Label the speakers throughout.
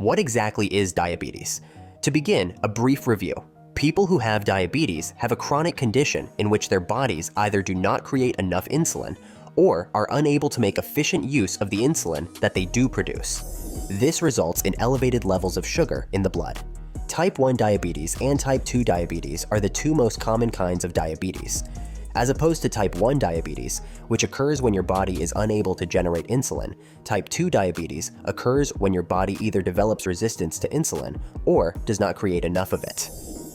Speaker 1: What exactly is diabetes? To begin, a brief review. People who have diabetes have a chronic condition in which their bodies either do not create enough insulin or are unable to make efficient use of the insulin that they do produce. This results in elevated levels of sugar in the blood. Type 1 diabetes and type 2 diabetes are the two most common kinds of diabetes. As opposed to type 1 diabetes, which occurs when your body is unable to generate insulin, type 2 diabetes occurs when your body either develops resistance to insulin or does not create enough of it.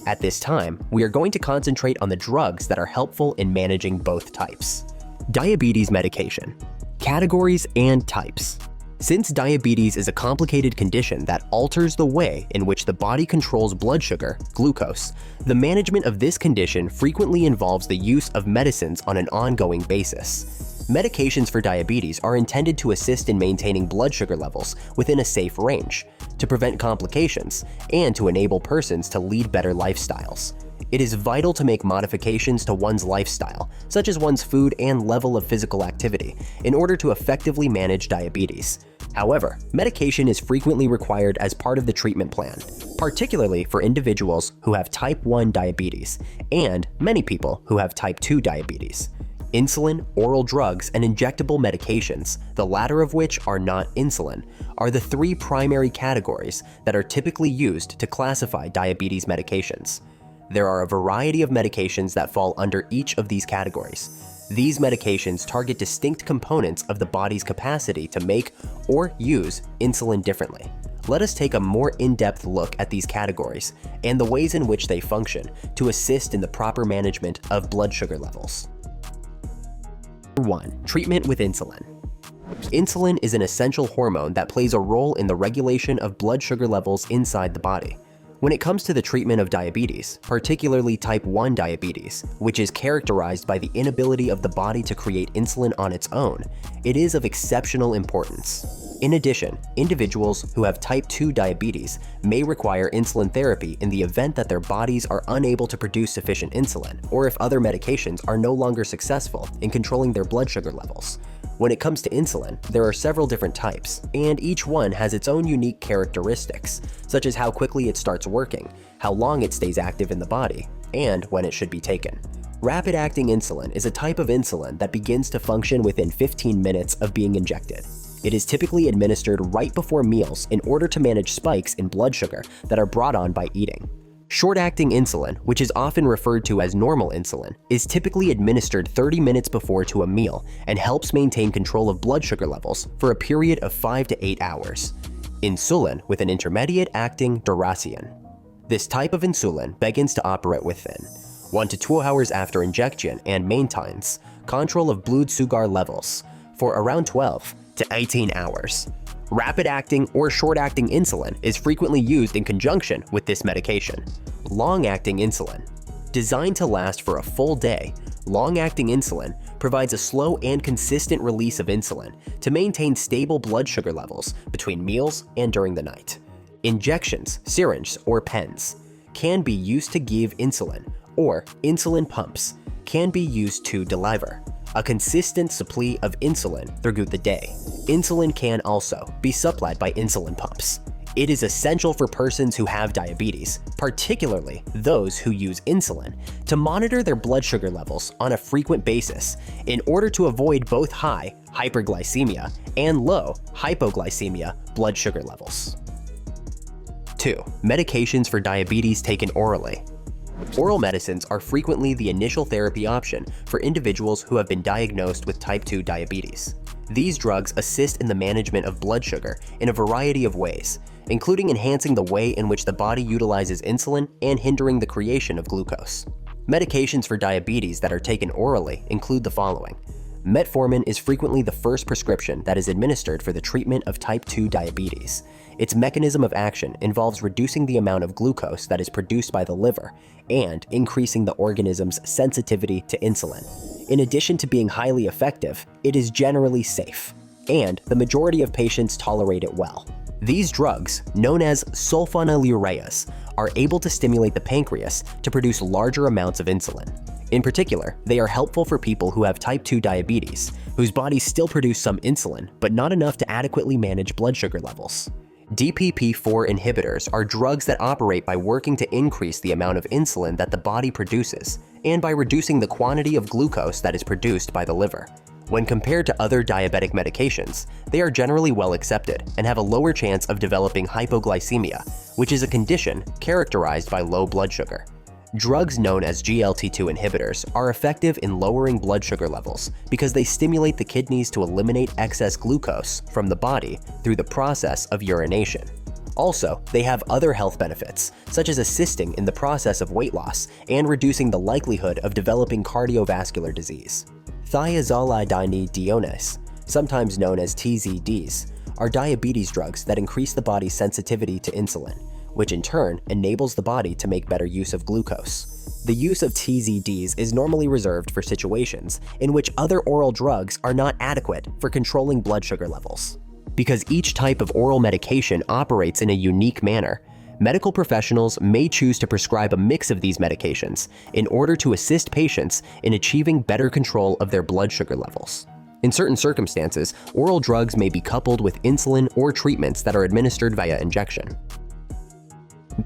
Speaker 1: At this time, we are going to concentrate on the drugs that are helpful in managing both types. Diabetes medication. Categories and types. Since diabetes is a complicated condition that alters the way in which the body controls blood sugar, glucose, the management of this condition frequently involves the use of medicines on an ongoing basis. Medications for diabetes are intended to assist in maintaining blood sugar levels within a safe range, to prevent complications, and to enable persons to lead better lifestyles. It is vital to make modifications to one's lifestyle, such as one's food and level of physical activity, in order to effectively manage diabetes. However, medication is frequently required as part of the treatment plan, particularly for individuals who have type 1 diabetes and many people who have type 2 diabetes. Insulin, oral drugs, and injectable medications, the latter of which are not insulin, are the three primary categories that are typically used to classify diabetes medications. There are a variety of medications that fall under each of these categories. These medications target distinct components of the body's capacity to make or use insulin differently. Let us take a more in-depth look at these categories and the ways in which they function to assist in the proper management of blood sugar levels. 1. Treatment with insulin. Insulin is an essential hormone that plays a role in the regulation of blood sugar levels inside the body. When it comes to the treatment of diabetes, particularly type 1 diabetes, which is characterized by the inability of the body to create insulin on its own, it is of exceptional importance. In addition, individuals who have type 2 diabetes may require insulin therapy in the event that their bodies are unable to produce sufficient insulin, or if other medications are no longer successful in controlling their blood sugar levels. When it comes to insulin, there are several different types, and each one has its own unique characteristics, such as how quickly it starts working, how long it stays active in the body, and when it should be taken. Rapid-acting insulin is a type of insulin that begins to function within 15 minutes of being injected. It is typically administered right before meals in order to manage spikes in blood sugar that are brought on by eating. Short-acting insulin, which is often referred to as normal insulin, is typically administered 30 minutes before to a meal and helps maintain control of blood sugar levels for a period of 5 to 8 hours. Insulin with an intermediate-acting duration. This type of insulin begins to operate within 1 to 2 hours after injection and maintains control of blood sugar levels for around 12 to 18 hours. Rapid-acting or short-acting insulin is frequently used in conjunction with this medication. Long-acting insulin. Designed to last for a full day, long-acting insulin provides a slow and consistent release of insulin to maintain stable blood sugar levels between meals and during the night. Injections, syringes, or pens can be used to give insulin, or insulin pumps can be used to deliver a consistent supply of insulin throughout the day. Insulin can also be supplied by insulin pumps. It is essential for persons who have diabetes, particularly those who use insulin, to monitor their blood sugar levels on a frequent basis in order to avoid both high hyperglycemia and low hypoglycemia blood sugar levels. 2. Medications for diabetes taken orally. Oral medicines are frequently the initial therapy option for individuals who have been diagnosed with type 2 diabetes. These drugs assist in the management of blood sugar in a variety of ways, including enhancing the way in which the body utilizes insulin and hindering the creation of glucose. Medications for diabetes that are taken orally include the following. Metformin is frequently the first prescription that is administered for the treatment of type 2 diabetes. Its mechanism of action involves reducing the amount of glucose that is produced by the liver and increasing the organism's sensitivity to insulin. In addition to being highly effective, it is generally safe, and the majority of patients tolerate it well. These drugs, known as sulfonylureas, are able to stimulate the pancreas to produce larger amounts of insulin. In particular, they are helpful for people who have type 2 diabetes, whose bodies still produce some insulin, but not enough to adequately manage blood sugar levels. DPP-4 inhibitors are drugs that operate by working to increase the amount of insulin that the body produces and by reducing the quantity of glucose that is produced by the liver. When compared to other diabetic medications, they are generally well accepted and have a lower chance of developing hypoglycemia, which is a condition characterized by low blood sugar. Drugs known as SGLT2 inhibitors are effective in lowering blood sugar levels because they stimulate the kidneys to eliminate excess glucose from the body through the process of urination. Also, they have other health benefits, such as assisting in the process of weight loss and reducing the likelihood of developing cardiovascular disease. Thiazolidinediones, sometimes known as TZDs, are diabetes drugs that increase the body's sensitivity to insulin, which in turn enables the body to make better use of glucose. The use of TZDs is normally reserved for situations in which other oral drugs are not adequate for controlling blood sugar levels. Because each type of oral medication operates in a unique manner, medical professionals may choose to prescribe a mix of these medications in order to assist patients in achieving better control of their blood sugar levels. In certain circumstances, oral drugs may be coupled with insulin or treatments that are administered via injection.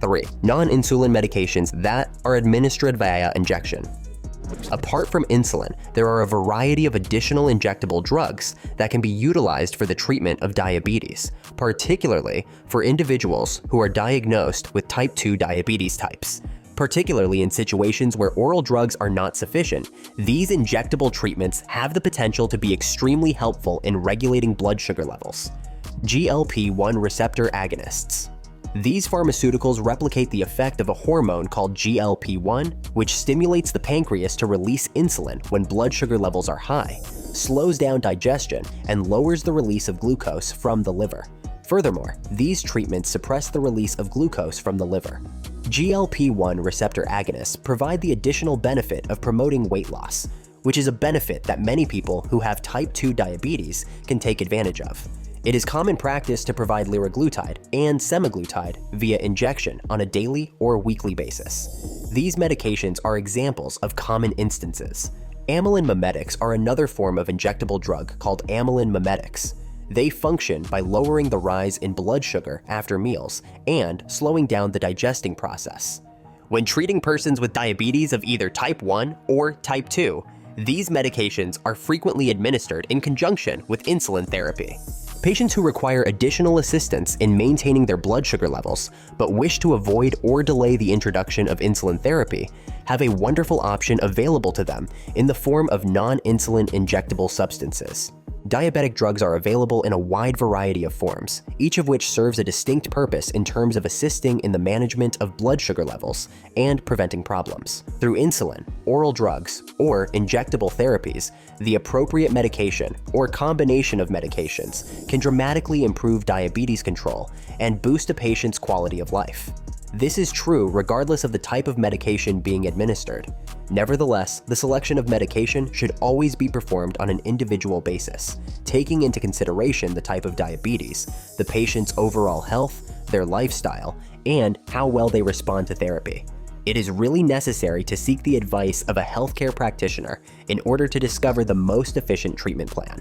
Speaker 1: 3. Non-insulin medications that are administered via injection. Apart from insulin, there are a variety of additional injectable drugs that can be utilized for the treatment of diabetes, particularly for individuals who are diagnosed with type 2 diabetes types. Particularly in situations where oral drugs are not sufficient, these injectable treatments have the potential to be extremely helpful in regulating blood sugar levels. GLP-1 receptor agonists. These pharmaceuticals replicate the effect of a hormone called GLP-1, which stimulates the pancreas to release insulin when blood sugar levels are high, slows down digestion, and lowers the release of glucose from the liver. Furthermore, these treatments suppress the release of glucose from the liver. GLP-1 receptor agonists provide the additional benefit of promoting weight loss, which is a benefit that many people who have type 2 diabetes can take advantage of. It is common practice to provide liraglutide and semaglutide via injection on a daily or weekly basis. These medications are examples of common instances. Amylin mimetics are another form of injectable drug called amylin mimetics. They function by lowering the rise in blood sugar after meals and slowing down the digesting process. When treating persons with diabetes of either type 1 or type 2, these medications are frequently administered in conjunction with insulin therapy. Patients who require additional assistance in maintaining their blood sugar levels, but wish to avoid or delay the introduction of insulin therapy, have a wonderful option available to them in the form of non-insulin injectable substances. Diabetic drugs are available in a wide variety of forms, each of which serves a distinct purpose in terms of assisting in the management of blood sugar levels and preventing problems. Through insulin, oral drugs, or injectable therapies, the appropriate medication or combination of medications can dramatically improve diabetes control and boost a patient's quality of life. This is true regardless of the type of medication being administered. Nevertheless, the selection of medication should always be performed on an individual basis, taking into consideration the type of diabetes, the patient's overall health, their lifestyle, and how well they respond to therapy. It is really necessary to seek the advice of a healthcare practitioner in order to discover the most efficient treatment plan.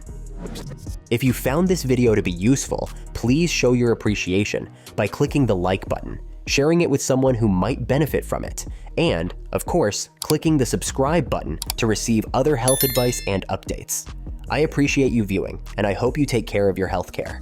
Speaker 1: If you found this video to be useful, please show your appreciation by clicking the like button, sharing it with someone who might benefit from it, and, of course, clicking the subscribe button to receive other health advice and updates. I appreciate you viewing, and I hope you take care of your healthcare.